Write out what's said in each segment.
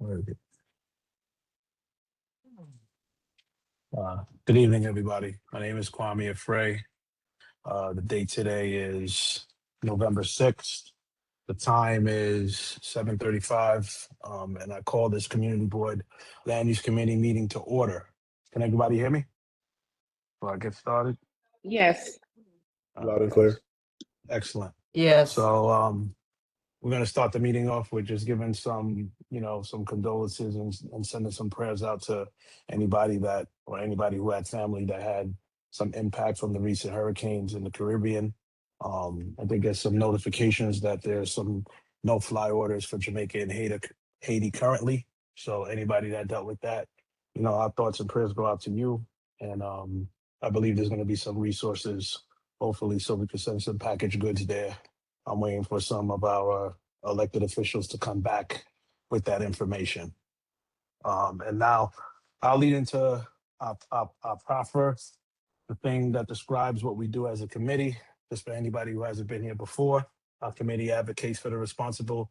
Where is it? Good evening, everybody. My name is Kwame Afray. The date today is November 6th. The time is 7:35, and I call this Community Board Land Use Committee meeting to order. Can everybody hear me? Before I get started? Yes. Loud and clear. Excellent. Yes. So we're going to start the meeting off with just giving some condolences and sending some prayers out to anybody who had family that had some impact from the recent hurricanes in the Caribbean. I did get some notifications that there's some no-fly orders for Jamaica and Haiti currently. So anybody that dealt with that, our thoughts and prayers go out to you. And I believe there's going to be some resources, hopefully, so we can send some packaged goods there. I'm waiting for some of our elected officials to come back with that information. And now I'll lead into our proffer, the thing that describes what we do as a committee. Just for anybody who hasn't been here before, our committee advocates for the responsible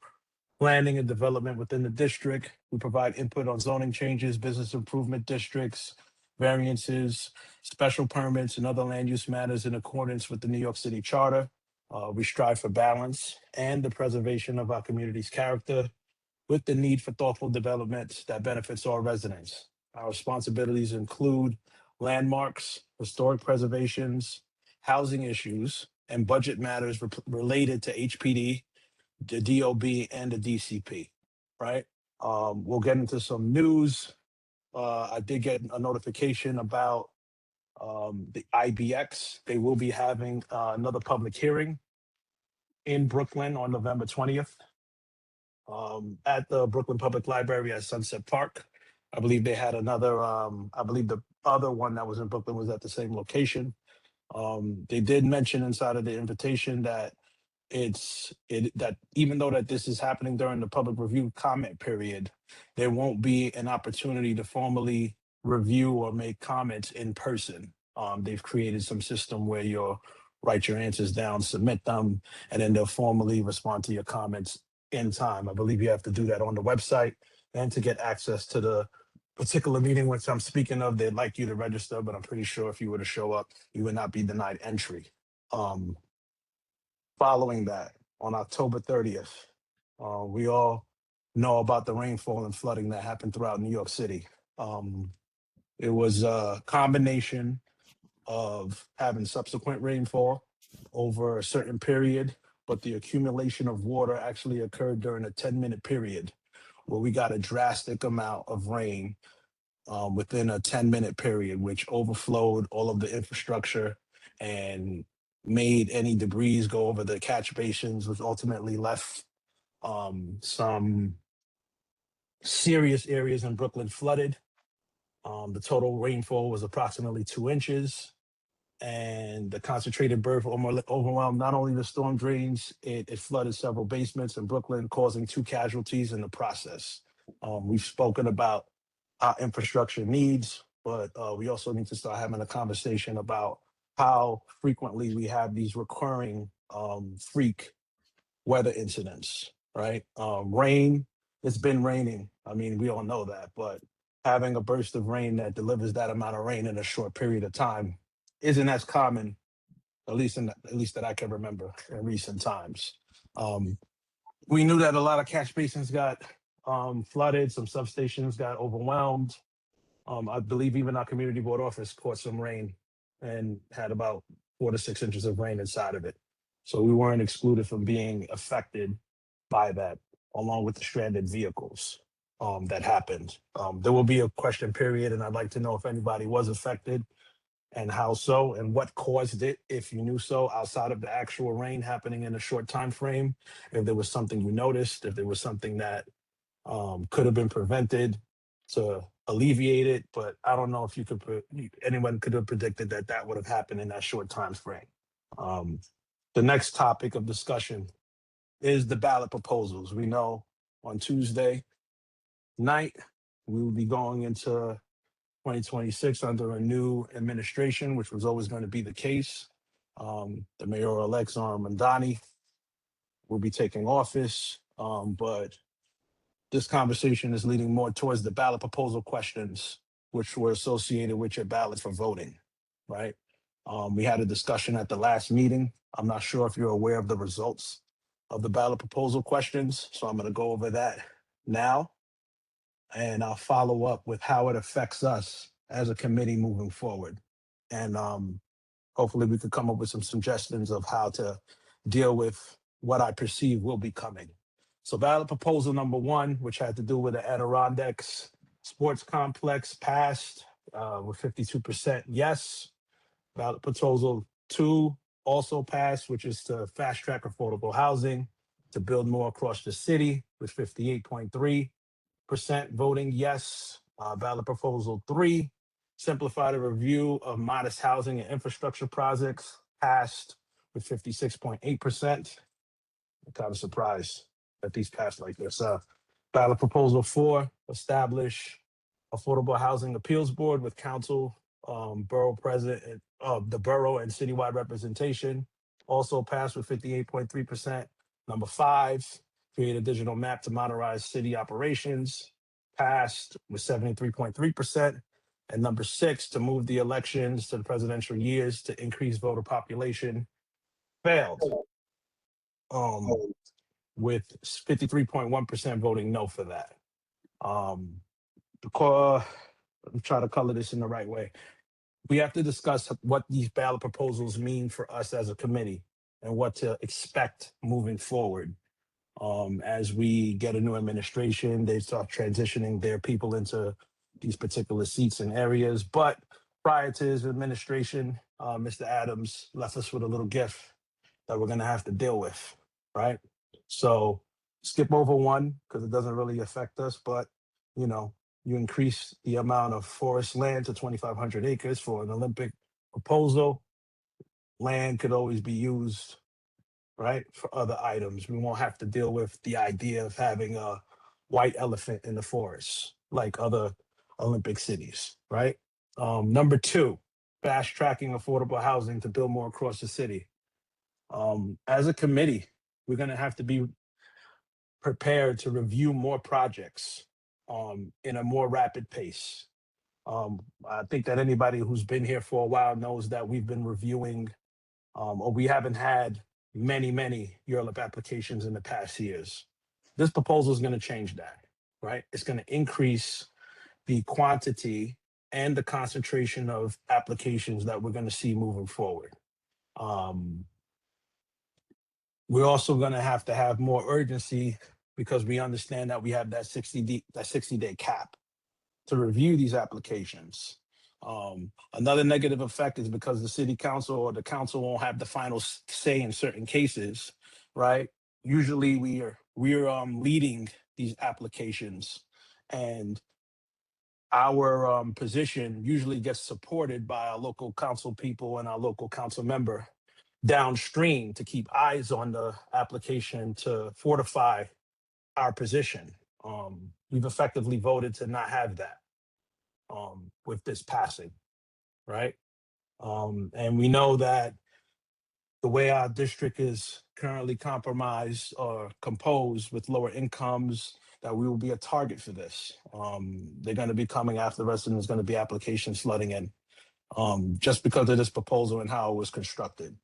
planning and development within the district. We provide input on zoning changes, business improvement districts, variances, special permits, and other land use matters in accordance with the New York City Charter. We strive for balance and the preservation of our community's character with the need for thoughtful development that benefits all residents. Our responsibilities include landmarks, historic preservations, housing issues, and budget matters related to HPD, the DOB, and the DCP, right? We'll get into some news. I did get a notification about the IBX. They will be having another public hearing in Brooklyn on November 20th at the Brooklyn Public Library at Sunset Park. I believe they had another, I believe the other one that was in Brooklyn was at the same location. They did mention inside of the invitation that that even though that this is happening during the public review comment period, there won't be an opportunity to formally review or make comments in person. They've created some system where you'll write your answers down, submit them, and then they'll formally respond to your comments in time. I believe you have to do that on the website, and to get access to the particular meeting which I'm speaking of, they'd like you to register, but I'm pretty sure if you were to show up, you would not be denied entry. Following that, on October 30th, we all know about the rainfall and flooding that happened throughout New York City. It was a combination of having subsequent rainfall over a certain period, but the accumulation of water actually occurred during a 10-minute period where we got a drastic amount of rain within a 10-minute period, which overflowed all of the infrastructure and made any debris go over the catch basins, which ultimately left some serious areas in Brooklyn flooded. The total rainfall was approximately 2 inches, and the concentrated burst overwhelmed not only the storm drains, it flooded several basements in Brooklyn, causing 2 casualties in the process. We've spoken about our infrastructure needs, but we also need to start having a conversation about how frequently we have these recurring freak weather incidents, right? Rain, it's been raining. I mean, we all know that, but having a burst of rain that delivers that amount of rain in a short period of time isn't as common, at least that I can remember in recent times. We knew that a lot of catch basins got flooded, some substations got overwhelmed. I believe even our community board office caught some rain and had about 4 to 6 inches of rain inside of it. So we weren't excluded from being affected by that, along with the stranded vehicles that happened. There will be a question period, and I'd like to know if anybody was affected and how so, and what caused it, if you knew so, outside of the actual rain happening in a short time frame. If there was something you noticed, if there was something that could have been prevented to alleviate it, but I don't know if anyone could have predicted that that would have happened in that short time frame. The next topic of discussion is the ballot proposals. We know on Tuesday night, we will be going into 2026 under a new administration, which was always going to be the case. The mayor-elect Zara Mandani will be taking office, but this conversation is leading more towards the ballot proposal questions, which were associated with your ballot for voting, right? We had a discussion at the last meeting. I'm not sure if you're aware of the results of the ballot proposal questions, so I'm going to go over that now, and I'll follow up with how it affects us as a committee moving forward. And hopefully we could come up with some suggestions of how to deal with what I perceive will be coming. So ballot proposal number 1, which had to do with the Adirondacks Sports Complex, passed with 52% yes. Ballot proposal 2 also passed, which is to fast track affordable housing to build more across the city with 58.3% voting yes. Ballot proposal 3, simplify the review of modest housing and infrastructure projects, passed with 56.8%. I'm kind of surprised that these passed like this. Ballot proposal 4, establish affordable housing appeals board with council, borough president of the borough and citywide representation, also passed with 58.3%. Number 5, create a digital map to modernize city operations, passed with 73.3%. And number 6, to move the elections to the presidential years to increase voter population, failed, with 53.1% voting no for that. Because I'm trying to color this in the right way. We have to discuss what these ballot proposals mean for us as a committee and what to expect moving forward. As we get a new administration, they start transitioning their people into these particular seats and areas. But prior to his administration, Mr. Adams left us with a little gift that we're going to have to deal with, right? So skip over 1 because it doesn't really affect us, but you increase the amount of forest land to 2,500 acres for an Olympic proposal. Land could always be used, right, for other items. We won't have to deal with the idea of having a white elephant in the forest like other Olympic cities, right? Number 2, fast tracking affordable housing to build more across the city. As a committee, we're going to have to be prepared to review more projects in a more rapid pace. I think that anybody who's been here for a while knows that we've been reviewing, or we haven't had many URLIP applications in the past years. This proposal is going to change that, right? It's going to increase the quantity and the concentration of applications that we're going to see moving forward. We're also going to have more urgency because we understand that we have that 60-day cap to review these applications. Another negative effect is because the city council or the council won't have the final say in certain cases, right? Usually we're leading these applications, and our position usually gets supported by our local council people and our local council member downstream to keep eyes on the application to fortify our position. We've effectively voted to not have that with this passing, right? And we know that the way our district is currently compromised or composed with lower incomes, that we will be a target for this. They're going to be coming after us, and there's going to be applications flooding in just because of this proposal and how it was constructed,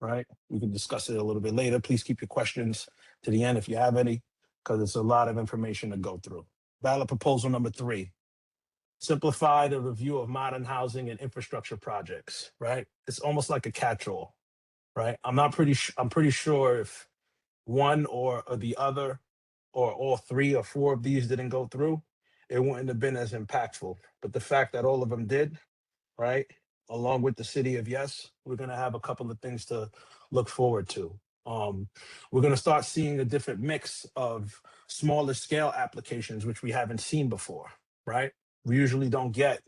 right? We can discuss it a little bit later. Please keep your questions to the end if you have any, because it's a lot of information to go through. Ballot proposal number 3, simplify the review of modern housing and infrastructure projects, right? It's almost like a catch-all, right? I'm pretty sure if one or the other or all 3 or 4 of these didn't go through, it wouldn't have been as impactful. But the fact that all of them did, right, along with the city of yes, we're going to have a couple of things to look forward to. We're going to start seeing a different mix of smaller scale applications, which we haven't seen before, right? We usually don't get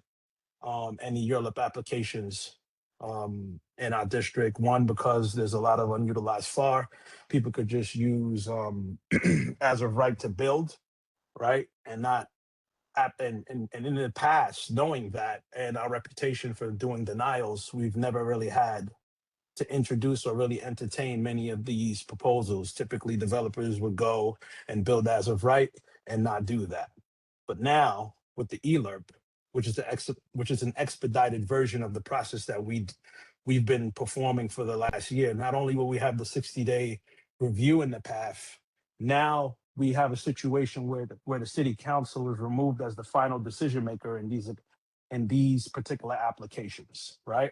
any URLIP applications in our district. One, because there's a lot of unutilized FAR. People could just use as of right to build, right? And not and in the past, knowing that and our reputation for doing denials, we've never really had to introduce or really entertain many of these proposals. Typically, developers would go and build as of right, and not do that. But now with the ELERP, which is an expedited version of the process that we've been performing for the last year, not only will we have the 60-day review in the path, now we have a situation where the city council is removed as the final decision maker in these particular applications, right?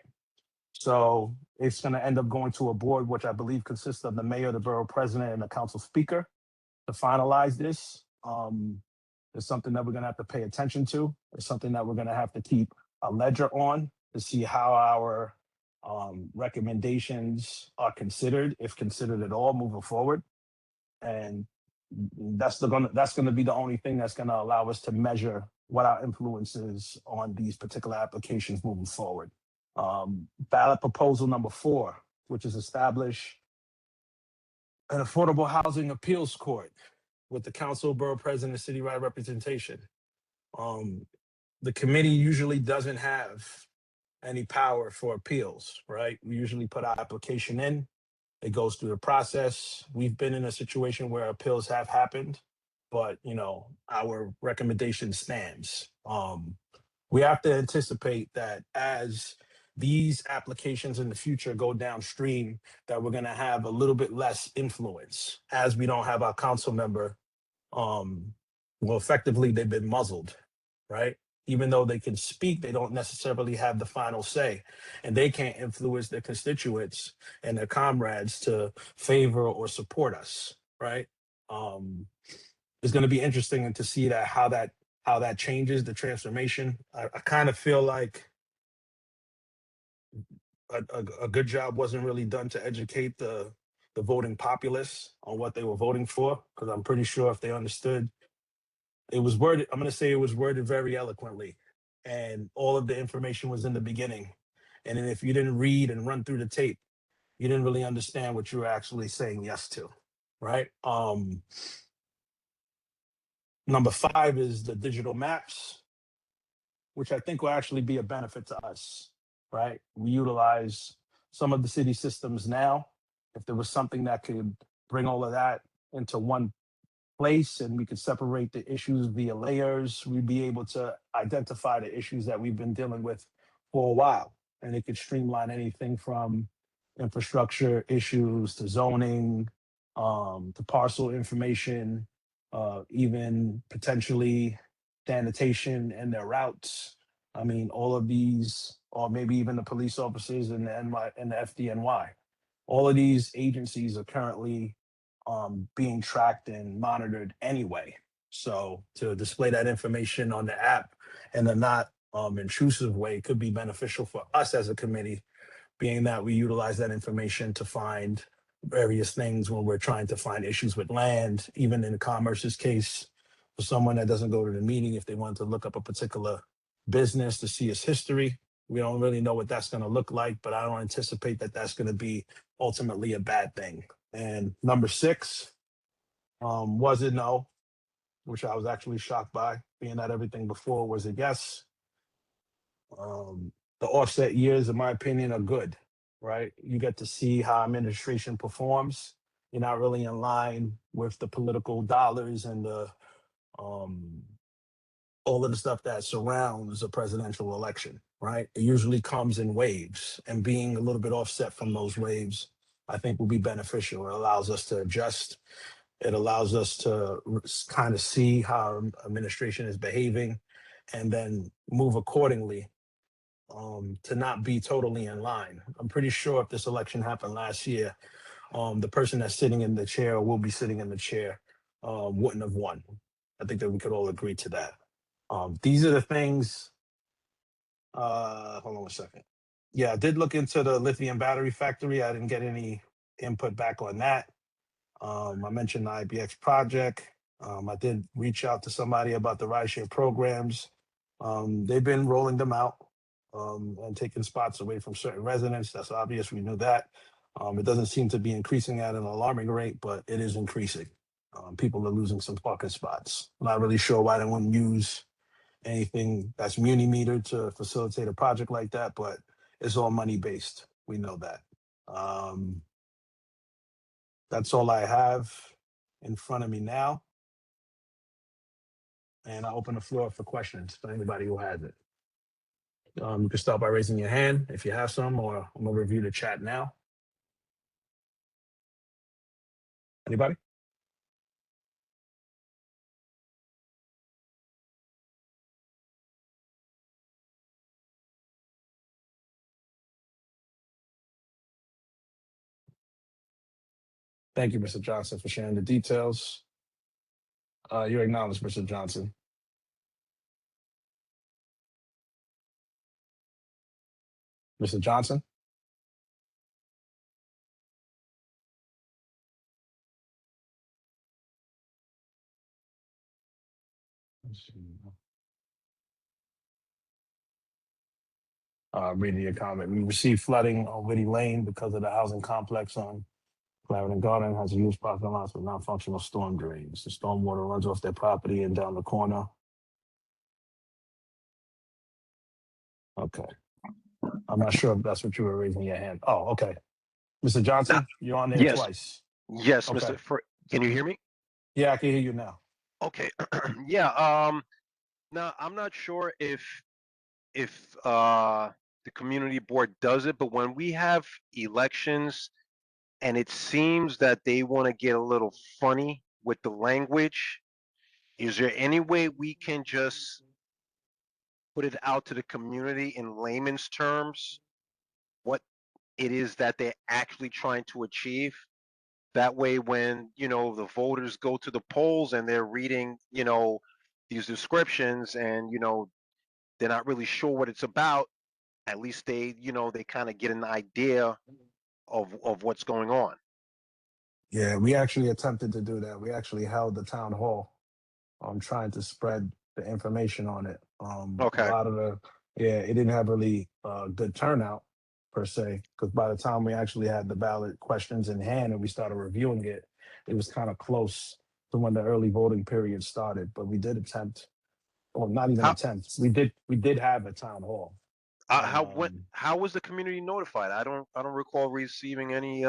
So it's going to end up going to a board, which I believe consists of the mayor, the borough president, and the council speaker to finalize this. It's something that we're going to have to pay attention to. It's something that we're going to have to keep a ledger on to see how our recommendations are considered, if considered at all, moving forward. And that's going to be the only thing that's going to allow us to measure what our influence is on these particular applications moving forward. Ballot proposal number 4, which is establish an affordable housing appeals court with the council, borough president, citywide representation. The committee usually doesn't have any power for appeals, right? We usually put our application in, it goes through the process. We've been in a situation where appeals have happened, but our recommendation stands. We have to anticipate that as these applications in the future go downstream, that we're going to have a little bit less influence as we don't have our council member. Well, effectively, they've been muzzled, right? Even though they can speak, they don't necessarily have the final say, and they can't influence their constituents and their comrades to favor or support us, right? It's going to be interesting to see how that changes the transformation. I kind of feel like a good job wasn't really done to educate the voting populace on what they were voting for, because I'm pretty sure if they understood, it was worded, I'm going to say it was worded very eloquently, and all of the information was in the beginning. And then if you didn't read and run through the tape, you didn't really understand what you were actually saying yes to, right? Number 5 is the digital maps, which I think will actually be a benefit to us, right? We utilize some of the city systems now. If there was something that could bring all of that into one place and we could separate the issues via layers, we'd be able to identify the issues that we've been dealing with for a while. And it could streamline anything from infrastructure issues to zoning, to parcel information, even potentially sanitation and their routes. I mean, all of these, or maybe even the police officers and the NY and the FDNY. All of these agencies are currently being tracked and monitored anyway. So to display that information on the app in a not intrusive way could be beneficial for us as a committee, being that we utilize that information to find various things when we're trying to find issues with land, even in Commerce's case, for someone that doesn't go to the meeting, if they want to look up a particular business to see its history. We don't really know what that's going to look like, but I don't anticipate that that's going to be ultimately a bad thing. And number 6 was a no, which I was actually shocked by, being that everything before was a yes. The offset years, in my opinion, are good, right? You get to see how administration performs. You're not really in line with the political dollars and the all of the stuff that surrounds a presidential election, right? It usually comes in waves, and being a little bit offset from those waves, I think will be beneficial. It allows us to adjust. It allows us to kind of see how administration is behaving and then move accordingly, to not be totally in line. I'm pretty sure if this election happened last year, the person that's sitting in the chair or will be sitting in the chair wouldn't have won. I think that we could all agree to that. These are the things. Hold on a second. Yeah, I did look into the lithium battery factory. I didn't get any input back on that. I mentioned the IBX project. I did reach out to somebody about the rideshare programs. They've been rolling them out and taking spots away from certain residents. That's obvious. We knew that. It doesn't seem to be increasing at an alarming rate, but it is increasing. People are losing some parking spots. I'm not really sure why they wouldn't use anything that's muni meter to facilitate a project like that, but it's all money based. We know that. That's all I have in front of me now. and I open the floor for questions for anybody who has it. You can start by raising your hand if you have some, or I'm gonna review the chat now. Anybody? Thank you, Mr. Johnson, for sharing the details. You're acknowledged, Mr. Johnson. Mr. Johnson? Reading your comment. We received flooding on Whitty Lane because of the housing complex on Clarendon Garden has a used parking lot with non-functional storm drains. The storm water runs off their property and down the corner. Okay. I'm not sure if that's what you were raising your hand. Oh, okay. Mr. Johnson, you're on there Yes. twice. Yes, Okay. Mr. Can you hear me? Yeah, I can hear you now. Okay. Yeah. Now I'm not sure if the community board does it, but when we have elections and it seems that they want to get a little funny with the language, is there any way we can just put it out to the community in layman's terms what it is that they're actually trying to achieve? That way, when, the voters go to the polls and they're reading, these descriptions and, they're not really sure what it's about, at least they kind of get an idea of what's going on. Yeah, we actually attempted to do that. We actually held the town hall trying to spread the information on it. Okay. A lot of it didn't have really good turnout per se, because by the time we actually had the ballot questions in hand and we started reviewing it, it was kind of close to when the early voting period started. But we did attempt, or not even How attempt, we did have a town hall. how was the community notified? I don't recall receiving any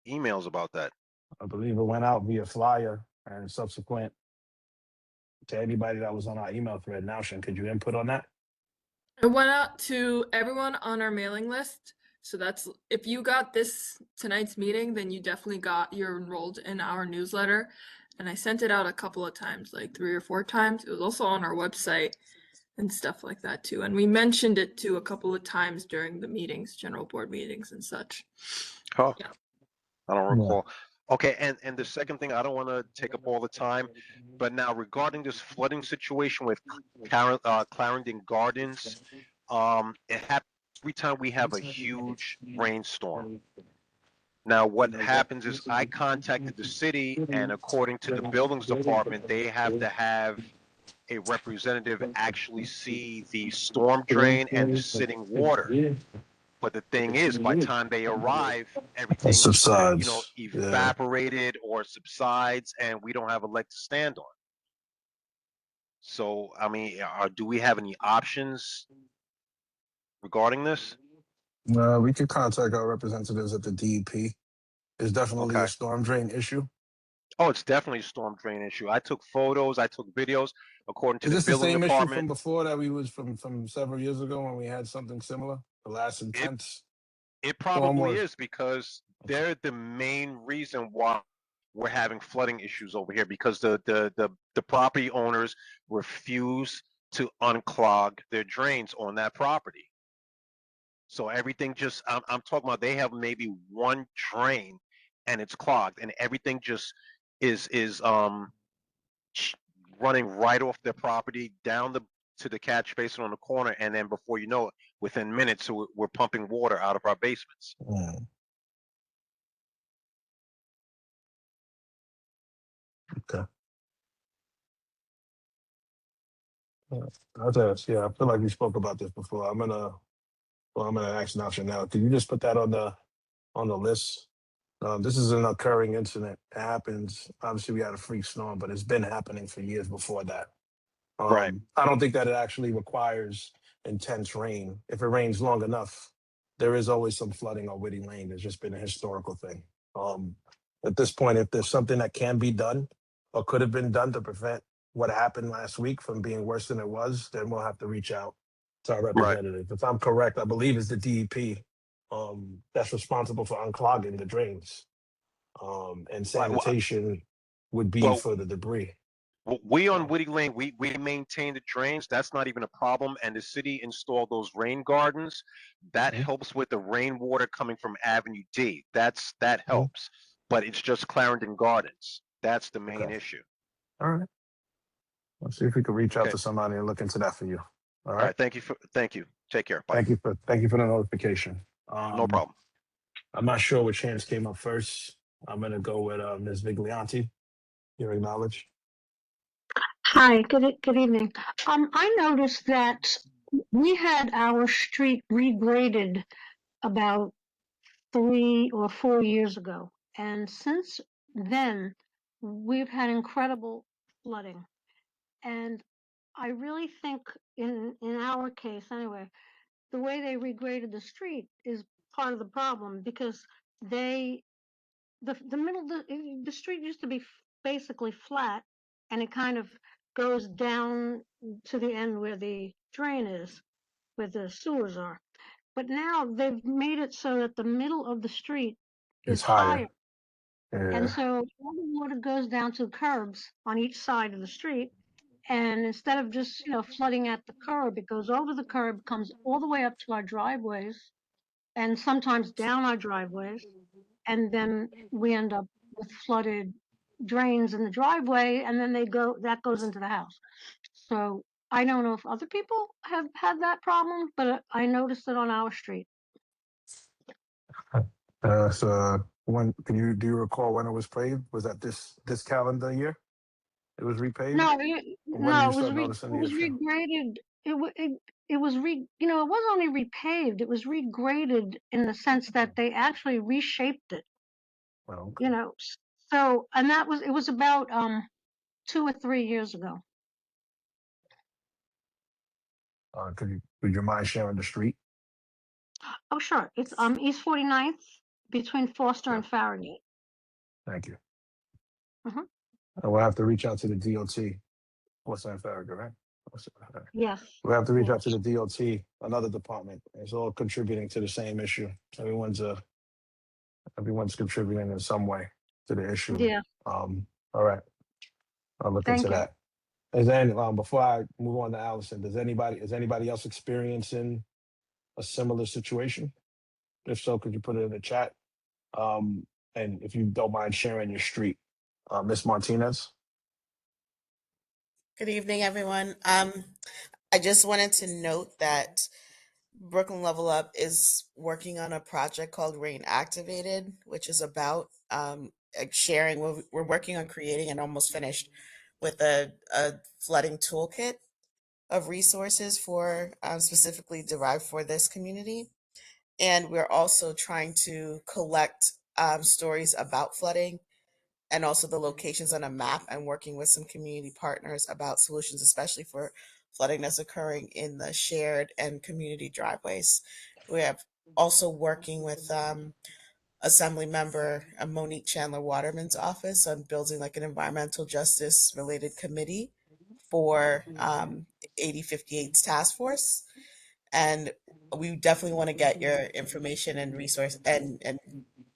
emails about that. I believe it went out via flyer and subsequent to anybody that was on our email thread. Naushin, could you input on that? It went out to everyone on our mailing list. So that's, if you got tonight's meeting, then you're enrolled in our newsletter. And I sent it out a couple of times, like 3 or 4 times. It was also on our website and stuff like that too. And we mentioned it too a couple of times during the meetings, general board meetings and such. Oh, yeah. I don't recall. Okay, and the second thing, I don't want to take up all the time, but now regarding this flooding situation with Clarendon Gardens, it happens every time we have a huge rainstorm. Now, what happens is I contacted the city, and according to the buildings department, they have to have a representative actually see the storm drain and the sitting water. But the thing is, by the time they arrive, everything subsides, evaporated or subsides, and we don't have a leg to stand on. So, I mean, do we have any options regarding this? We could contact our representatives at the DEP. It's definitely Okay. a storm drain issue. Oh, it's definitely a storm drain issue. I took photos, I took videos. According to Is the this the building same issue department, from before that we was from several years ago when we had something similar? The last intense. it probably is, because they're the main reason why we're having flooding issues over here, because the property owners refuse to unclog their drains on that property. So everything just, I'm talking about, they have maybe one drain and it's clogged, and everything just is running right off their property down to the catch basin on the corner, and then before you know it, within minutes, we're pumping water out of our basements. Okay. Yeah, I feel like we spoke about this before. I'm gonna ask Naushin now. Can you just put that on the list? This is an occurring incident. It happens. Obviously, we had a freak storm, but it's been happening for years before that. Right. I don't think that it actually requires intense rain. If it rains long enough, there is always some flooding on Whitty Lane. There's just been a historical thing. At this point, if there's something that can be done or could have been done to prevent, what happened last week from being worse than it was, then we'll have to reach out to our Right. representative. If I'm correct, I believe it's the DEP that's responsible for unclogging the drains. And Right. sanitation would be Well, for the debris. we on So, Woody Lane, we maintain the drains. That's not even a problem. And the city installed those rain gardens. That mhm, helps with the rainwater coming from Avenue D. That mhm, helps. But it's just Clarendon Gardens. That's the main okay. issue. All right. Let's see if we can reach out Okay. to somebody and look into that for you. All All right. right. Thank you. Take care. Bye. Thank you for the notification. No problem. I'm not sure which hands came up first. I'm gonna go with Ms. Viglianti. You acknowledge. Hi, good evening. I noticed that we had our street regraded about 3 or 4 years ago, and since then we've had incredible flooding. And I really think in our case anyway, the way they regraded the street is part of the problem because they the street used to be basically flat, and it kind of goes down to the end where the drain is, where the sewers are. But now they've made it so that the middle of the street It's is higher. higher, and Yeah. so all the water goes down to curbs on each side of the street. And instead of just flooding at the curb, it goes over the curb, comes all the way up to our driveways, and sometimes down our driveways, and then we end up with flooded drains in the driveway, and then that goes into the house. So I don't know if other people have had that problem, but I noticed it on our street. So when do you recall when it was paved? Was that this calendar year? It was repaved? Or when did No, you start noticing it the was issue? regraded. It was it wasn't only repaved, it was regraded in the sense that they actually reshaped it. Well, You know, so and it was about 2 or 3 years ago. would you mind sharing the street? Oh, sure. It's East 49th between Foster Yeah, and Farragut. thank you. Mhm. We'll have to reach out to the DOT. What's that, Farragut, right? Yes. We'll have to reach out to Yes. the DOT, another department. It's all contributing to the same issue. Everyone's contributing in some way to the issue. Yeah. All right, I'll look into Thank you. that. Is then before I move on to Allison, is anybody else experiencing a similar situation? If so, could you put it in the chat? Um, and if you don't mind sharing your street, Miss Martinez. Good evening, everyone. I just wanted to note that Brooklyn Level Up is working on a project called Rain Activated, which is about sharing. We're working on creating and almost finished with a flooding toolkit of resources for specifically derived for this community. And we're also trying to collect stories about flooding and also the locations on a map and working with some community partners about solutions, especially for flooding that's occurring in the shared and community driveways. We have also working with Assembly member Monique Chandler Waterman's office on building like an environmental justice related committee for 8058's task force. And we definitely want to get your information and resource and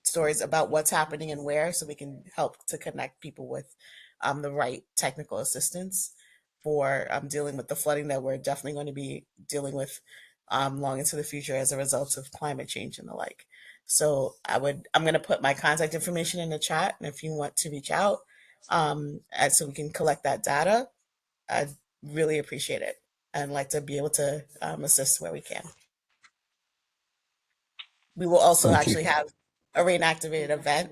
stories about what's happening and where so we can help to connect people with the right technical assistance for dealing with the flooding that we're definitely going to be dealing with long into the future as a result of climate change and the like. So I'm going to put my contact information in the chat, and if you want to reach out and so we can collect that data, I'd really appreciate it and like to be able to assist where we can. We will also Thank you. actually have a rain activated event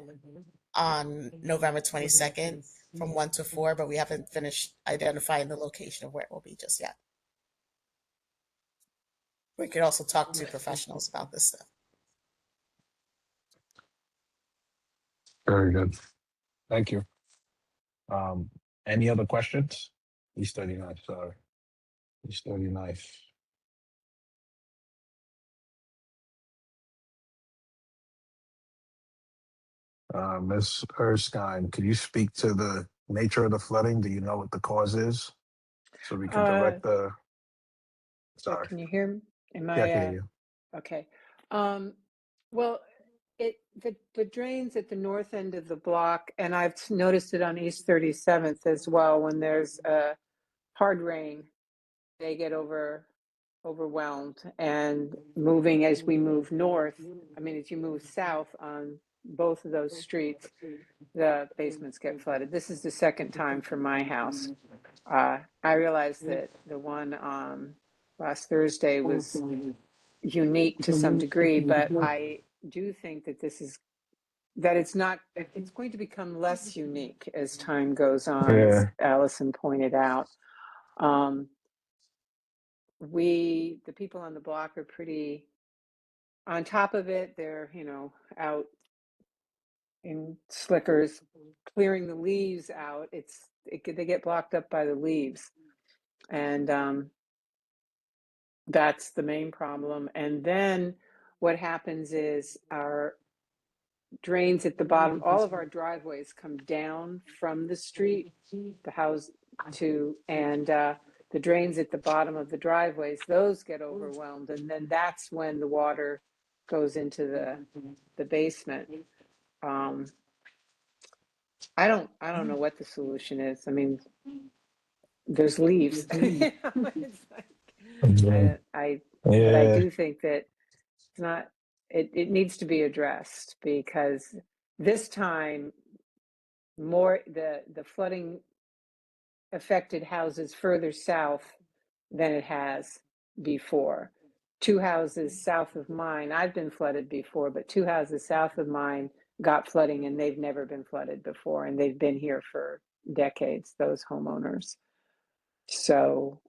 on November 22nd from 1 to 4, but we haven't finished identifying the location of where it will be just yet. We could also talk to professionals about this stuff. Very good. Thank you. Any other questions? He's 39. Sorry, he's 39. Ms. Erskine, could you speak to the nature of the flooding? Do you know what the cause is? So we can direct the, sorry. Can you hear me? Am Yeah, I can I, hear you. okay. Well, the drains at the north end of the block, and I've noticed it on East 37th as well, when there's a hard rain, they get overwhelmed, and moving as we move north, I mean, as you move south on both of those streets, the basements get flooded. This is the second time for my house. I realized that the one last Thursday was unique to some degree, but I do think that it's going to become less unique as time goes on, as Yeah. Allison pointed out. The people on the block are pretty on top of it. They're, out in slickers, clearing the leaves out. They get blocked up by the leaves. And that's the main problem. And then what happens is our drains at the bottom, all of our driveways come down from the street, the house and the drains at the bottom of the driveways, those get overwhelmed. And then that's when the water goes into the basement. I don't know what the solution is. I mean, there's leaves. It's like, but I Yeah. do think that it's not, it needs to be addressed, because this time the flooding affected houses further south than it has before. 2 houses south of mine, I've been flooded before, but 2 houses south of mine got flooding, and they've never been flooded before, and they've been here for decades, those homeowners. So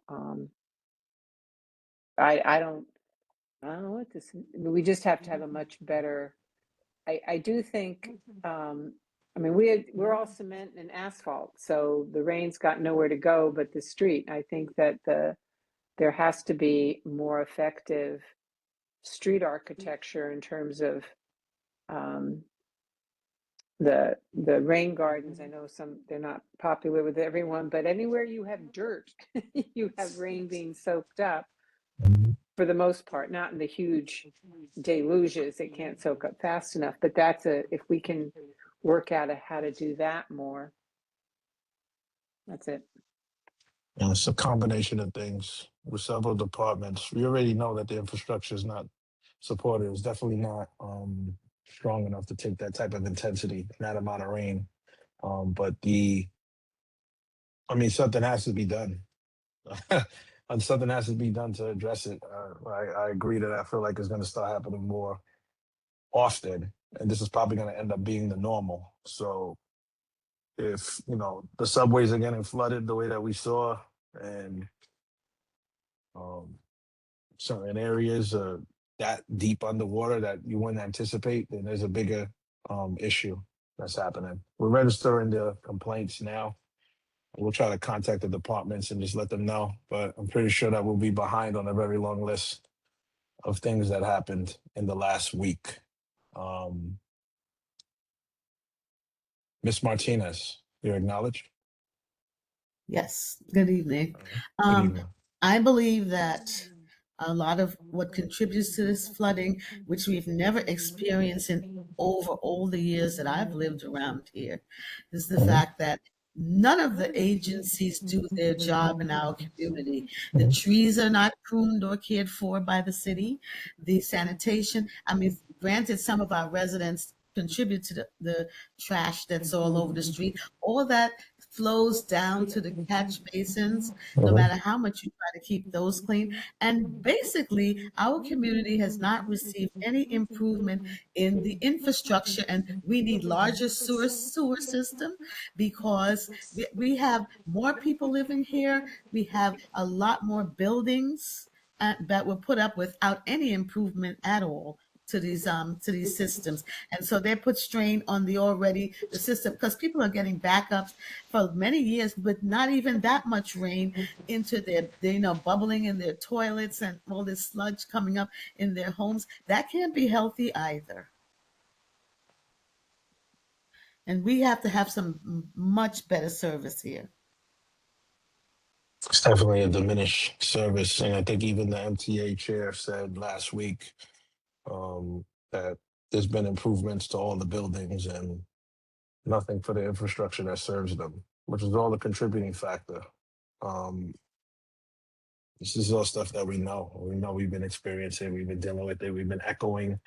I don't know what this. We just have to have a much better. I do think. I mean, we're all cement and asphalt, so the rain's got nowhere to go but the street. I think that there has to be more effective street architecture in terms of the rain gardens. I know they're not popular with everyone, but anywhere you have dirt, you have rain being soaked up. For the most part, not in the huge deluges, it can't soak up fast enough. But if we can work out how to do that more, that's it. And it's a combination of things with several departments. We already know that the infrastructure is not supported. It's definitely not strong enough to take that type of intensity and that amount of rain. But something has to be done. And something has to be done to address it. I agree that I feel like it's going to start happening more often, and this is probably going to end up being the normal. So if the subways are getting flooded the way that we saw, and um, certain areas are that deep underwater that you wouldn't anticipate, then there's a bigger issue that's happening. We're registering the complaints now. We'll try to contact the departments and just let them know, but I'm pretty sure that we'll be behind on a very long list of things that happened in the last week. Miss Martinez, you're acknowledged. Yes, good evening. Good evening. I believe that a lot of what contributes to this flooding, which we've never experienced in over all the years that I've lived around here, is the fact that none of the agencies do their job in our community. The trees are not pruned or cared for by the city. The sanitation, I mean, granted, some of our residents contribute to the trash that's all over the street. All that flows down to the catch basins, no matter how much you try to keep those clean. And basically, our community has not received any improvement in the infrastructure, and we need larger sewer system because we have more people living here. We have a lot more buildings that were put up without any improvement at all to these systems, and so they put strain on the system, because people are getting backups for many years with not even that much rain into their bubbling in their toilets and all this sludge coming up in their homes. That can't be healthy either. And we have to have some much better service here. It's definitely a diminished service, and I think even the MTA chair said last week that there's been improvements to all the buildings and nothing for the infrastructure that serves them, which is all a contributing factor. Um, this is all stuff that we know. We know we've been experiencing, we've been dealing with it, we've been echoing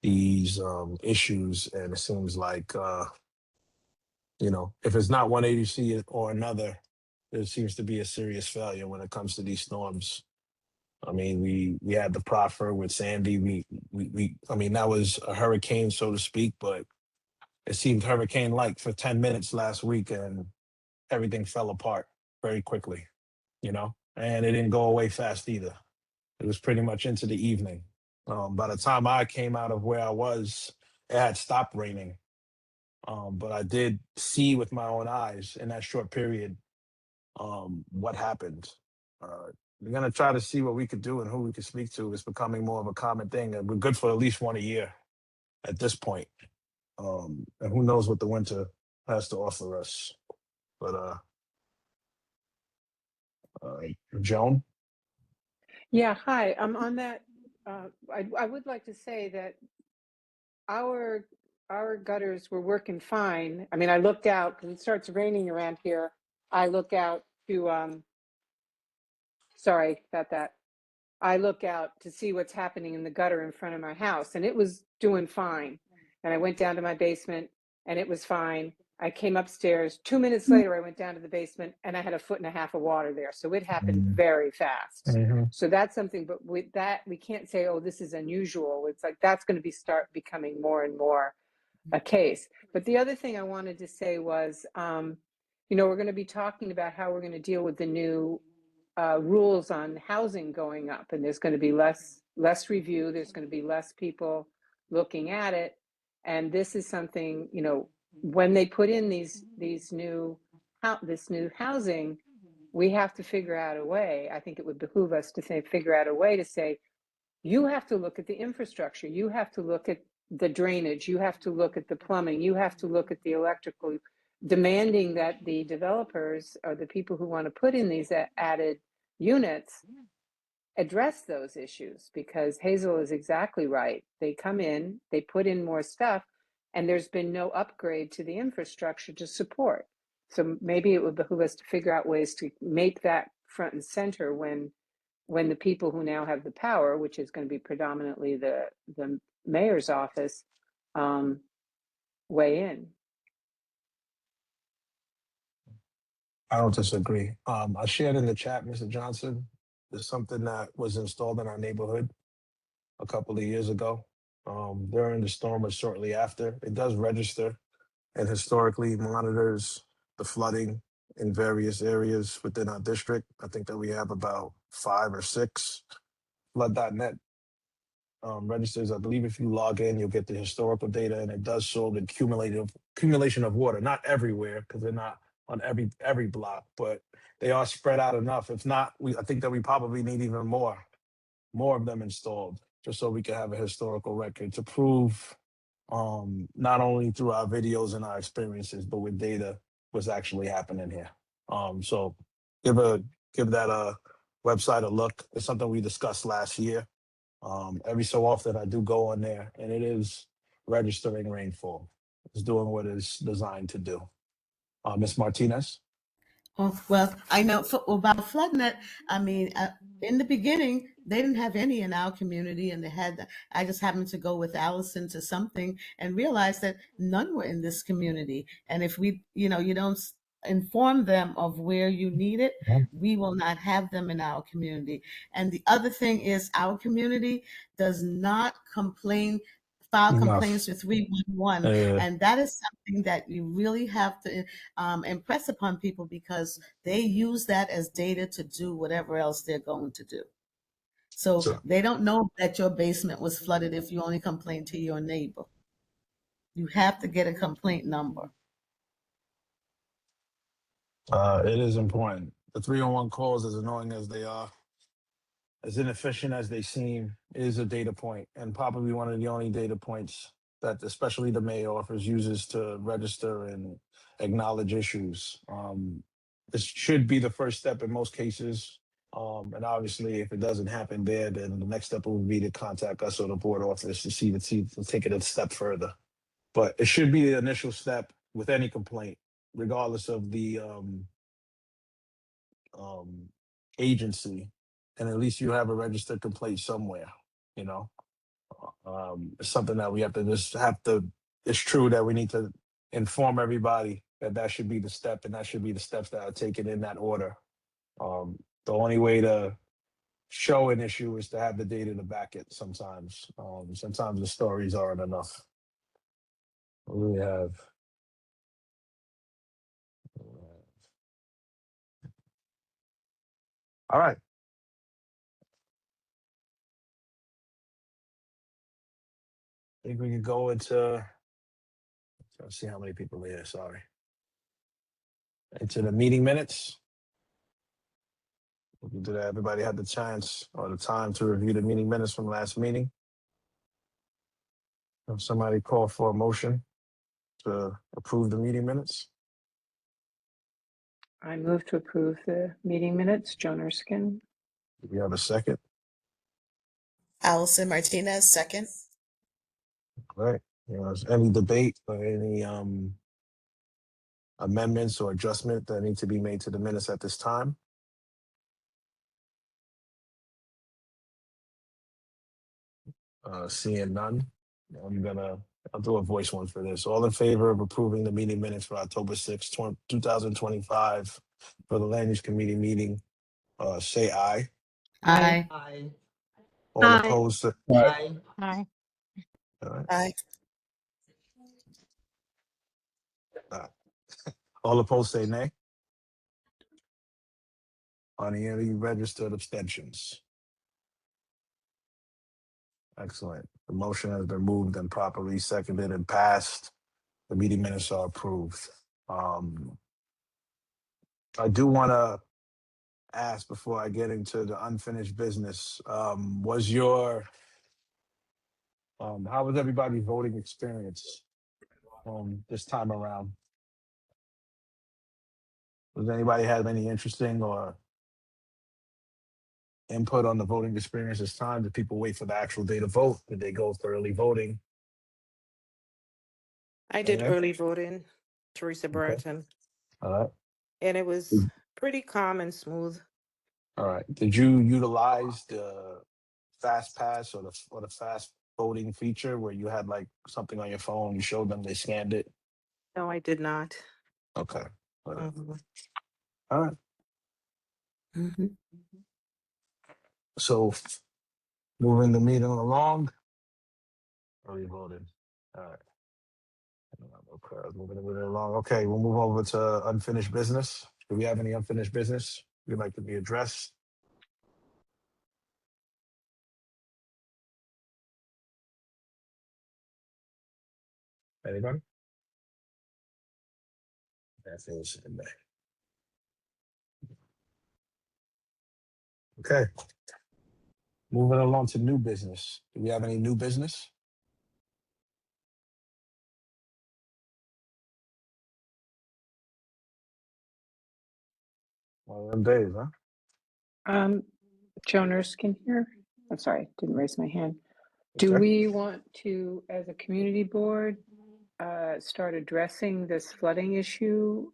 these issues, and it seems like if it's not one agency or another, there seems to be a serious failure when it comes to these storms. I mean, we had the proffer with Sandy. We I mean, that was a hurricane, so to speak, but it seemed hurricane-like for 10 minutes last week, and everything fell apart very quickly, and it didn't go away fast either. It was pretty much into the evening. By the time I came out of where I was, it had stopped raining. But I did see with my own eyes in that short period what happened. We're gonna try to see what we could do and who we could speak to. It's becoming more of a common thing, and we're good for at least one a year at this point. And who knows what the winter has to offer us. But uh, Joan, Yeah, hi. On that, I would like to say that our gutters were working fine. I mean, I looked out because it starts raining around here. I look out to sorry about that. I look out to see what's happening in the gutter in front of my house, and it was doing fine. And I went down to my basement, and it was fine. I came upstairs. 2 minutes later, I went down to the basement, and I had 1.5 feet of water there. So it happened very fast. Mhm. So that's something, but with that, we can't say, oh, this is unusual. It's like that's going to start becoming more and more a case. But the other thing I wanted to say was, we're going to be talking about how we're going to deal with the new rules on housing going up, and there's going to be less review. There's going to be less people looking at it, and this is something, when they put in this new housing, we have to figure out a way. I think it would behoove us to figure out a way to say, you have to look at the infrastructure, you have to look at the drainage, you have to look at the plumbing, you have to look at the electrical, demanding that the developers or the people who want to put in these added units address those issues, because Hazel is exactly right. They come in, they put in more stuff, and there's been no upgrade to the infrastructure to support. So maybe it would behoove us to figure out ways to make that front and center when the people who now have the power, which is going to be predominantly the mayor's office, weigh in. I don't disagree. I shared in the chat, Mr. Johnson. There's something that was installed in our neighborhood a couple of years ago during the storm or shortly after. It does register and historically monitors the flooding in various areas within our district. I think that we have about 5 or 6 flood.net registers. I believe if you log in, you'll get the historical data, and it does show the accumulation of water. Not everywhere, because they're not on every block, but they are spread out enough. If not, I think that we probably need even more of them installed, just so we can have a historical record to prove not only through our videos and our experiences, but with data, what's actually happening here. So give that website a look. It's something we discussed last year. Every so often I do go on there, and it is registering rainfall. It's doing what it's designed to do. Ms. Martinez? Oh, well, I know about FloodNet. I mean, in the beginning, they didn't have any in our community, and I just happened to go with Allison to something and realized that none were in this community. And if you don't inform them of where you need it, we will not have them in our community. And the other thing is, our community does not file Enough. complaints with 311, and that is something that you really have to impress upon people, because they use that as data to do whatever else they're going to do. So Sure. they don't know that your basement was flooded if you only complain to your neighbor. You have to get a complaint number. It is important. The 301 calls, as annoying as they are, as inefficient as they seem, is a data point, and probably one of the only data points that especially the mayor offers uses to register and acknowledge issues. This should be the first step in most cases. And obviously, if it doesn't happen there, then the next step will be to contact us or the board office to to take it a step further. But it should be the initial step with any complaint, regardless of the um, agency, and at least you have a registered complaint somewhere. You know, it's something that we have to. It's true that we need to inform everybody that that should be the step, and that should be the steps that are taken in that order. The only way to show an issue is to have the data to back it. Sometimes the stories aren't enough. What do we have? All right. I think we can go into. Let's see how many people are here. Sorry. Into the meeting minutes. We can do that. Everybody had the chance or the time to review the meeting minutes from last meeting. If somebody call for a motion to approve the meeting minutes. I move to approve the meeting minutes. Joan Erskine. Do we have a second? Allison Martinez, second. All right. Is any debate or any amendments or adjustment that need to be made to the minutes at this time? Seeing none, I'll do a voice one for this. All in favor of approving the meeting minutes for October 6th, 2025 for the Land Use Committee meeting, say aye. Aye. All Aye. opposed, Aye. all right. Aye. All opposed say nay. On any registered abstentions? Excellent. The motion has been moved and properly seconded and passed. The meeting minutes are approved. I do want to ask before I get into the unfinished business. How was everybody's voting experience this time around? Does anybody have any interesting or input on the voting experience this time? Did people wait for the actual day to vote? Did they go for early voting? I did Anything? early voting, Teresa Burton, All right. and it was pretty calm and smooth. All right. Did you utilize the fast pass or the fast voting feature where you had like something on your phone, you showed them, they scanned it? No, I did not. Okay. All right. Mhm. All right. Mhm. So moving the meeting along. Early voting. All right. Okay, moving it along. Okay, we'll move over to unfinished business. Do we have any unfinished business we'd like to be addressed? Anybody? That's it. Okay. Moving along to new business. Do we have any new business? One of them days, huh? Joan Erskine here. I'm sorry, didn't raise my hand. Do Okay. we want to, as a community board, start addressing this flooding issue?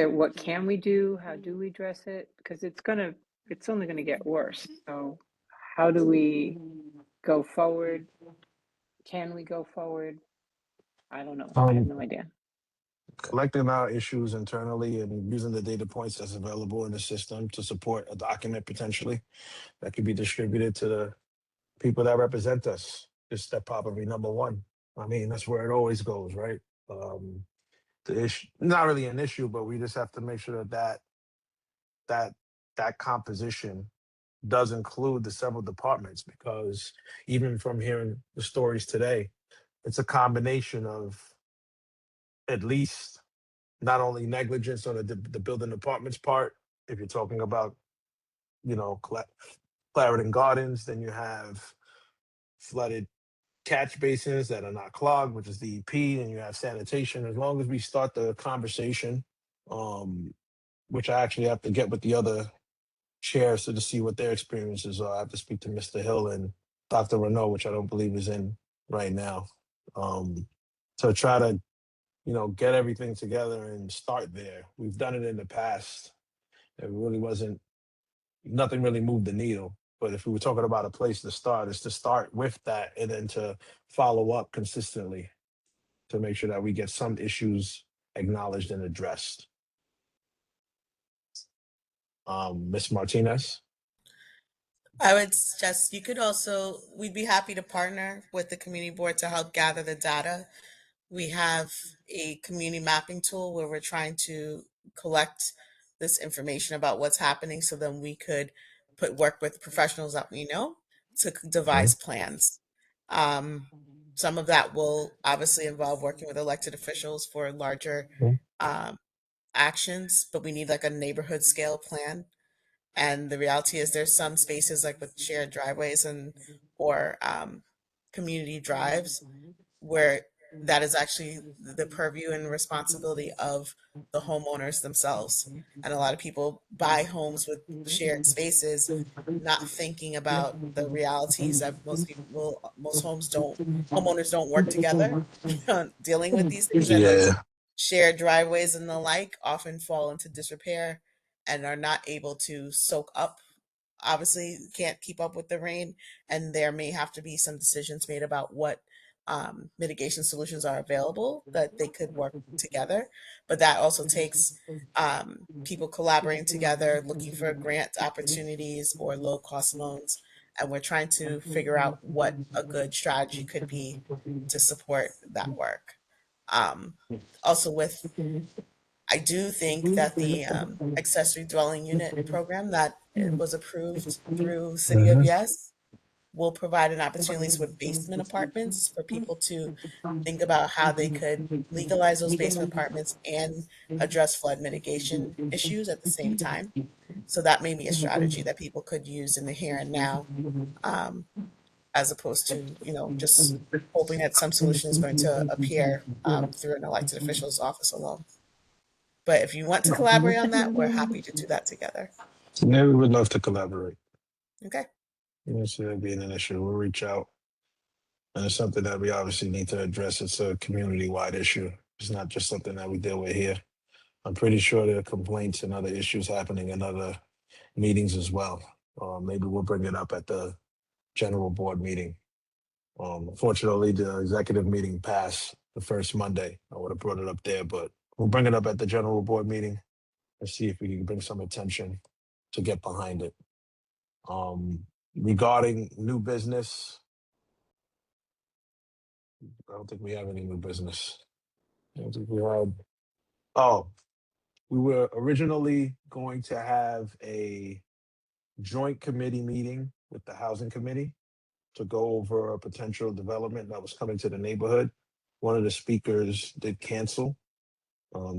What can we do? How do we address it? Because it's only gonna get worse. So how do we go forward? Can we go forward? I don't know. I have no idea. Collecting our issues internally and using the data points that's available in the system to support a document potentially that could be distributed to the people that represent us. Is step probably number one. I mean, that's where it always goes, right? The issue, not really an issue, but we just have to make sure that composition does include the several departments, because even from hearing the stories today, it's a combination of at least not only negligence on the building department's part. If you're talking about, Clarendon Gardens, then you have flooded catch basins that are not clogged, which is the EP, and you have sanitation. As long as we start the conversation, um, which I actually have to get with the other chairs to see what their experiences are. I have to speak to Mr. Hill and Dr. Renault, which I don't believe is in right now, to try to, get everything together and start there. We've done it in the past. It really wasn't, nothing really moved the needle. But if we were talking about a place to start, it's to start with that and then to follow up consistently to make sure that we get some issues acknowledged and addressed. Ms. Martinez? I would suggest you could also, we'd be happy to partner with the community board to help gather the data. We have a community mapping tool where we're trying to collect this information about what's happening so then we could work with professionals that we know to devise plans. Some of that will obviously involve working with elected officials for larger actions, but we need like a neighborhood scale plan. And the reality is there's some spaces like with shared driveways or community drives where that is actually the purview and responsibility of the homeowners themselves. And a lot of people buy homes with shared spaces, not thinking about the realities that most homeowners don't work together dealing with these things. And those Yeah. shared driveways and the like often fall into disrepair and are not able to soak up, obviously can't keep up with the rain, and there may have to be some decisions made about what mitigation solutions are available that they could work together. But that also takes people collaborating together, looking for grant opportunities or low cost loans. And we're trying to figure out what a good strategy could be to support that work. Also with, I do think that the accessory dwelling unit program that it was approved through City of Yes will provide an opportunities with basement apartments for people to think about how they could legalize those basement apartments and address flood mitigation issues at the same time. So that may be a strategy that people could use in the here and now, as opposed to, just hoping that some solution is going to appear through an elected official's office alone. But if you want to collaborate on that, we're happy to do that together. Yeah, we would love to collaborate. Okay. So that being an issue, we'll reach out. And it's something that we obviously need to address. It's a community-wide issue. It's not just something that we deal with here. I'm pretty sure there are complaints and other issues happening in other meetings as well. Maybe we'll bring it up at the general board meeting. Unfortunately, the executive meeting passed the first Monday. I would have brought it up there, but we'll bring it up at the general board meeting and see if we can bring some attention to get behind it. Regarding new business, I don't think we have any new business. I don't think we had. Oh, we were originally going to have a joint committee meeting with the housing committee to go over a potential development that was coming to the neighborhood. One of the speakers did cancel,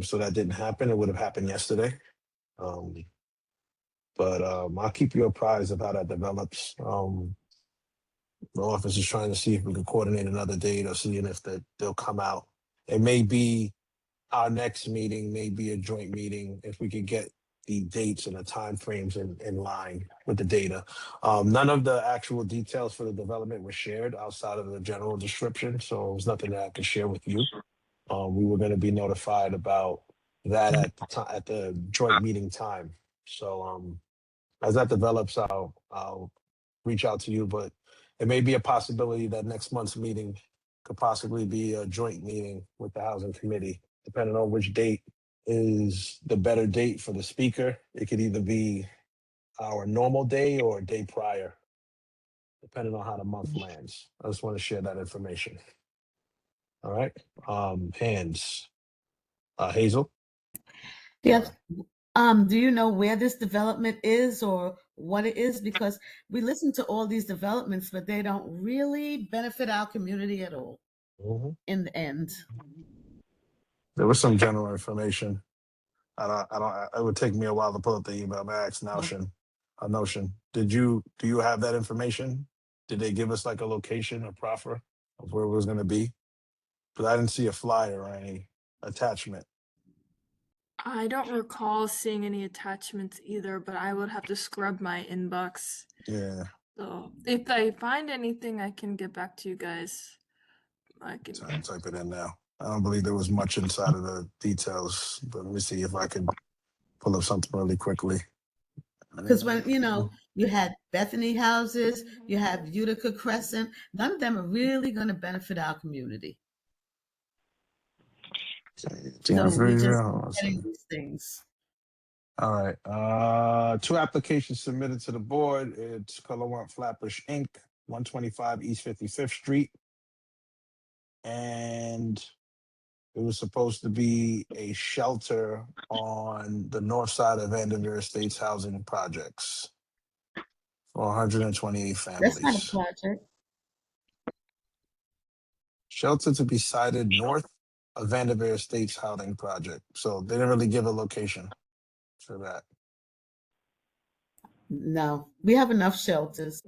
so that didn't happen. It would have happened yesterday. But I'll keep you apprised of how that develops. The office is trying to see if we can coordinate another date or seeing if they'll come out. It may be our next meeting, may be a joint meeting if we could get the dates and the timeframes in line with the data. None of the actual details for the development were shared outside of the general description, so it was nothing that I could share with you. We were going to be notified about that at the joint meeting time. So as that develops, I'll reach out to you, but it may be a possibility that next month's meeting could possibly be a joint meeting with the housing committee, depending on which date is the better date for the speaker. It could either be our normal day or a day prior, depending on how the month lands. I just want to share that information. All right. Hands. Hazel. Yes. Do you know where this development is or what it is? Because we listen to all these developments, but they don't really benefit our community at all in the end. There was some general information. It would take me a while to pull up the email. Max Notion. Do you have that information? Did they give us like a location or proffer? of where it was going to be, but I didn't see a flyer or any attachment. I don't recall seeing any attachments either, but I would have to scrub my inbox. Yeah, So if I find anything, I can get back to you guys. I can. type it in now. I don't believe there was much inside of the details, but let me see if I can pull up something really quickly. Because when, you had Bethany houses, you have Utica Crescent, none of them are really going to benefit our community. So we're just getting these things. All right. 2 applications submitted to the board. It's Colorant Flatbush Inc., 125 East 55th Street. And it was supposed to be a shelter on the north side of Vanderveer Estates housing projects for 128 That's not a families. project. Shelter to be sited north of Vanderveer Estates housing project. So they didn't really give a location for that. No, we have enough shelters.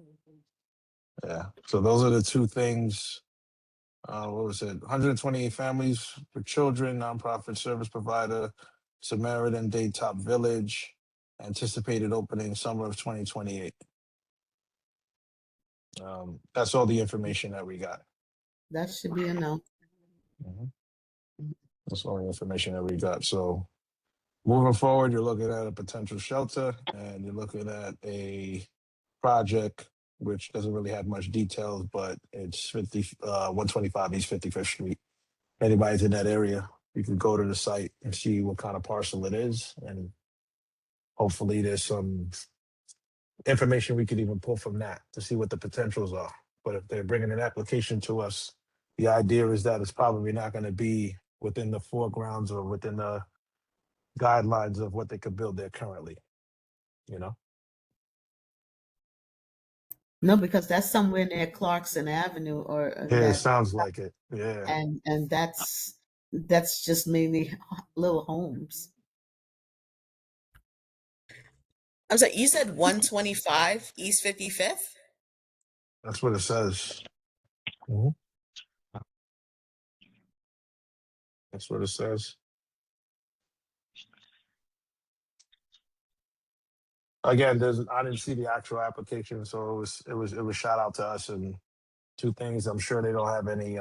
Yeah. So those are the 2 things. What was it? 128 families for children, nonprofit service provider, Samaritan Daytop Village, anticipated opening summer of 2028. That's all the information that we got. That should be enough. That's all the information that we got. So moving forward, you're looking at a potential shelter and you're looking at a project which doesn't really have much details, but it's 125 East 55th Street. If anybody's in that area, you can go to the site and see what kind of parcel it is. And hopefully there's some information we could even pull from that to see what the potentials are. But if they're bringing an application to us, the idea is that it's probably not going to be within the foregrounds or within the guidelines of what they could build there currently, No, because that's somewhere near Clarkson Avenue or Yeah, it sounds like it. Yeah. and that's just mainly little homes. I'm sorry, you said 125 East 55th? That's what it says. Mhm. That's what it says. Again, I didn't see the actual application, so it was shot out to us. And 2 things, I'm sure they don't have any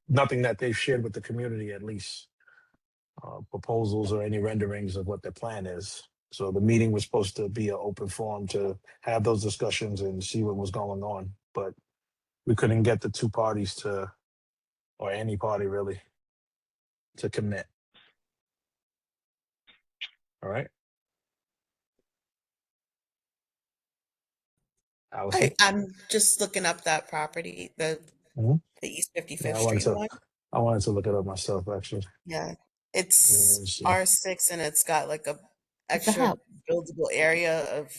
nothing that they've shared with the community, at least proposals or any renderings of what their plan is. So the meeting was supposed to be an open forum to have those discussions and see what was going on, but we couldn't get the 2 parties to, or any party really, to commit. All right. Allison? I'm just looking up that property, the Mhm. East Yeah, 55th Street one. I wanted to look it up myself, actually. Yeah, Let it's me see. R6 and it's got like a It's a extra house. buildable area of,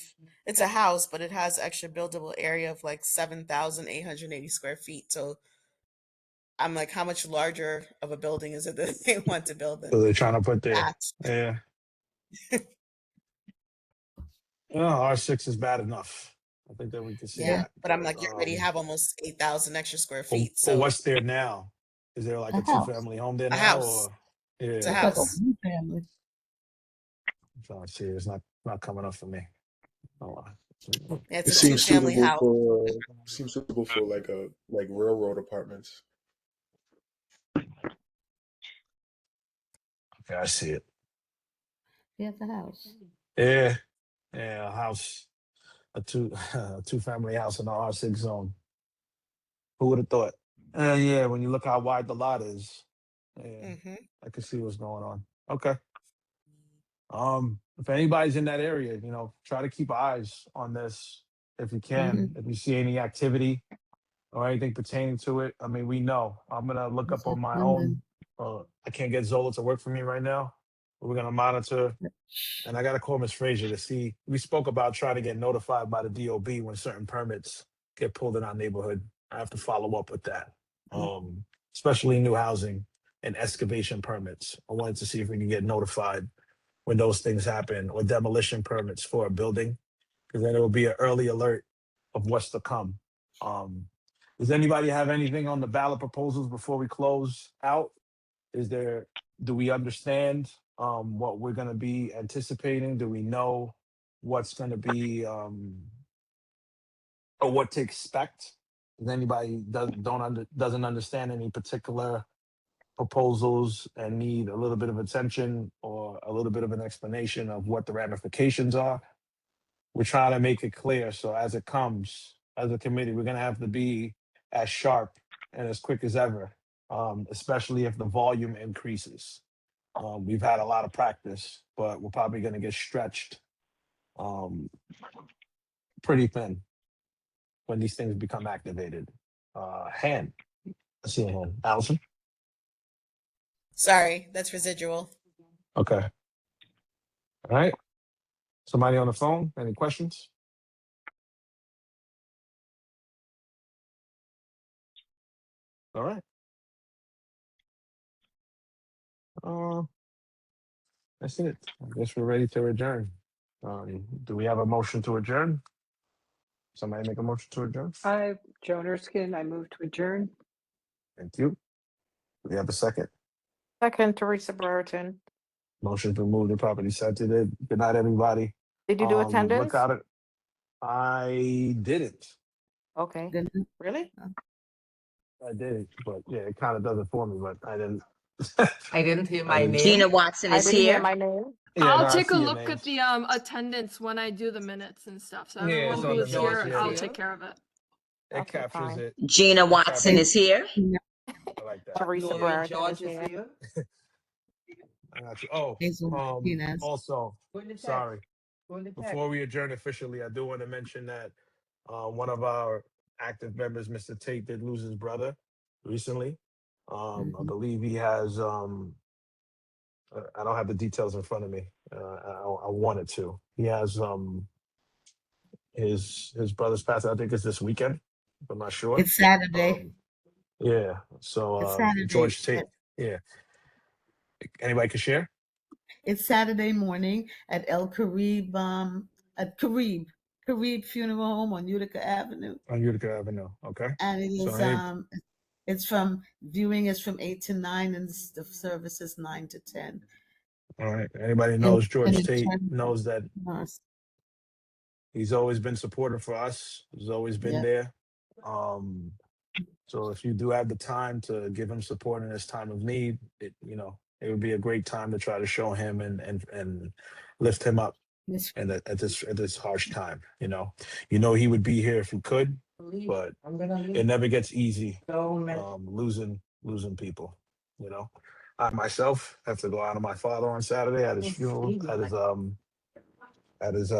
it's a house, but it has extra buildable area of like 7,880 square feet. So I'm like, how much larger of a building is it that they want to build So they're trying to put that? yeah. R6 is bad enough. I think that we can see Yeah, that. but I'm like, you already have almost 8,000 extra square feet. But So what's there now? Is there like A a house. 2-family home there a now? house. Or It's a It's like a house. one family. I'm trying to see. It's not coming up for me. Hold on. Yeah, It it's a seems 2-family suitable house. for like railroad apartments. Okay, I see it. Yeah, it's a house. Yeah. Yeah, a house. A 2-family house in the R6 zone. Who would have thought? Yeah, when you look how wide the lot is, yeah, Hmm. I can see what's going on. Okay. If anybody's in that area, try to keep eyes on this if you can. Mm-hmm. If you see any activity or anything pertaining to it, I mean, we know. I'm gonna look up on my own. I can't get Zola to work for me right now. We're gonna monitor, and I gotta call Ms. Frazier to see. We spoke about trying to get notified by the DOB when certain permits get pulled in our neighborhood. I have to follow up with that, especially new housing and excavation permits. I wanted to see if we can get notified when those things happen, or demolition permits for a building, because then it will be an early alert of what's to come. Does anybody have anything on the ballot proposals before we close out? Do we understand what we're gonna be anticipating? Do we know what's gonna be or what to expect? Does anybody doesn't understand any particular proposals and need a little bit of attention or a little bit of an explanation of what the ramifications are? We're trying to make it clear. So as it comes, as a committee, we're gonna have to be as sharp and as quick as ever, especially if the volume increases. We've had a lot of practice, but we're probably gonna get stretched um, pretty thin when these things become activated. Hand, I see a hand. Allison? Sorry, that's residual. Okay. All right. Somebody on the phone? Any questions? All right. That's it. I guess we're ready to adjourn. Do we have a motion to adjourn? Somebody make a motion to adjourn? Joan Erskine, I move to adjourn. Thank you. Do we have a second? Second, Teresa Brereton. Motion's been moved and properly seconded. Good night, everybody. Did you do Look attendance? out it. I didn't. Okay. Good. Really? I did, but yeah, it kind of does it for me, but I didn't. I didn't hear I my didn't- name. Gina Watson I is didn't hear here. my name. Yeah, no, I'll I take a see your look at names. the attendance when I do the minutes and stuff. So Yeah, everyone it's who on the is here, minutes, yeah. I'll take care of it. It Okay, captures fine. it. Gina It Watson captures is here. I like that. Teresa Noreen Brereton George is is here. here. I got you. Oh, Hazel Martinez. also, Go in the text. sorry. Go in the text. Before we adjourn officially, I do want to mention that one of our active members, Mr. Tate, did lose his brother recently. I believe he has. I don't have the details in front of me. I wanted to. He has his brother's passing. I think it's this weekend. I'm not sure. It's Saturday. Yeah. So It's Saturday. George Tate. Yeah. Anybody can share? It's Saturday morning at El Carib, at Carib Funeral Home on Utica Avenue. On Utica Avenue. Okay. And it is, So it's viewing is from 8 to 9 and the service is 9 to 10. all right. Anybody knows George And Tate it's- knows that he's always been supportive for us. He's always been there. So if you do have the time to give him support in his time of need, it would be a great time to try to show him and lift him up. And at this harsh time, he would be here if he could, but it never gets easy. Losing people. I myself have to go out on my father on Saturday at his funeral, at his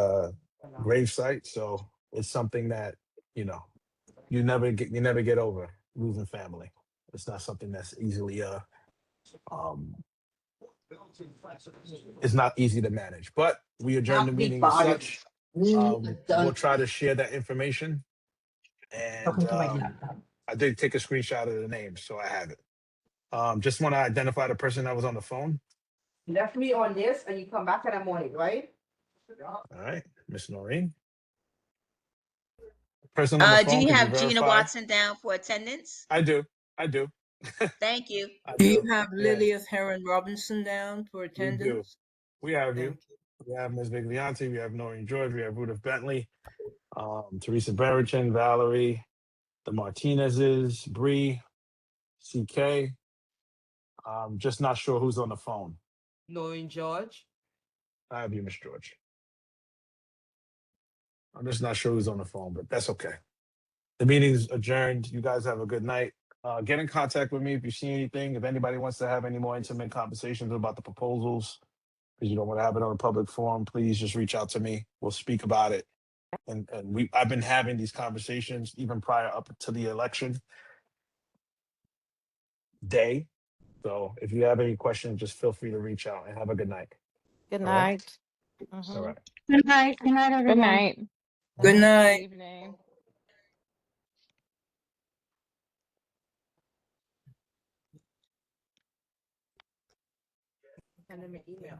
grave site. So it's something that you never get over losing family. It's not something that's easily it's not easy to manage. But we adjourn the meeting as such. We'll try to share that information. And I did take a screenshot of the name, so I have it. Just want to identify the person that was on the phone. You left me on this and you come back in the morning, right? All right, Miss Noreen. Person on the phone. Do you could have Gina verify? Watson down for attendance? I do. Thank you. Do you have Lilius Heron Robinson down for attendance? We have you. We have Ms. Viglianti, we have Noreen George, we have Rudolph Bentley, Teresa Brereton, Valerie, the Martinezes, Bree, CK. Just not sure who's on the phone. Noreen George. I have you, Miss George. I'm just not sure who's on the phone, but that's okay. The meeting's adjourned. You guys have a good night. Get in contact with me if you see anything. If anybody wants to have any more intimate conversations about the proposals, because you don't want to have it on a public forum, please just reach out to me. We'll speak about it. And I've been having these conversations even prior up to the election day. So if you have any questions, just feel free to reach out and have a good night. Good All right? night. Mhm. All right. Good night. Good night, everyone. Good night. Good night. Good evening. Send them an email.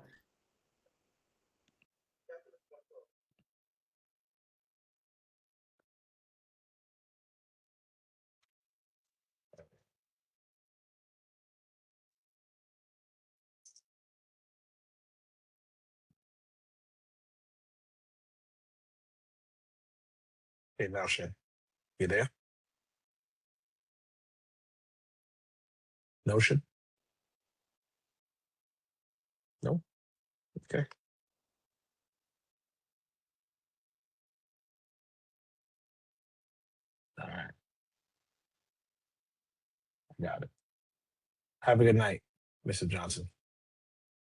Hey, now, Shan, you there? Notion? No? Okay. All right. Got it. Have a good night, Mr. Johnson.